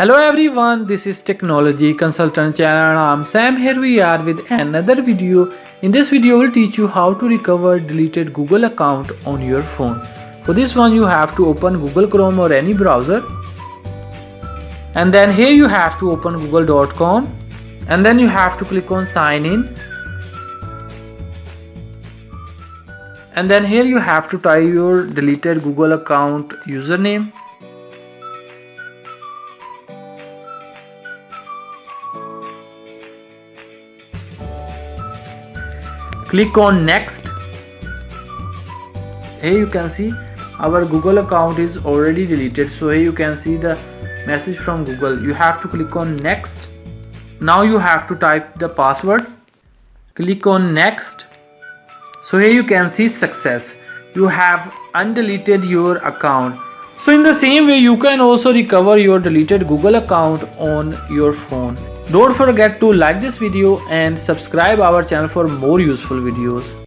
Hello everyone, this is Technology Consultant channel. I'm Sam. Here we are with another video. In this video, we'll teach you how to recover deleted Google account on your phone. For this one, you have to open Google Chrome or any browser. And then here you have to open google.com. And then you have to click on sign in. And then here you have to type your deleted Google account username. Click on next. Here you can see our Google account is already deleted. So here you can see the message from Google. You have to click on next. Now you have to type the password. Click on next. So here you can see success. You have undeleted your account. So in the same way, you can also recover your deleted Google account on your phone. Don't forget to like this video and subscribe our channel for more useful videos.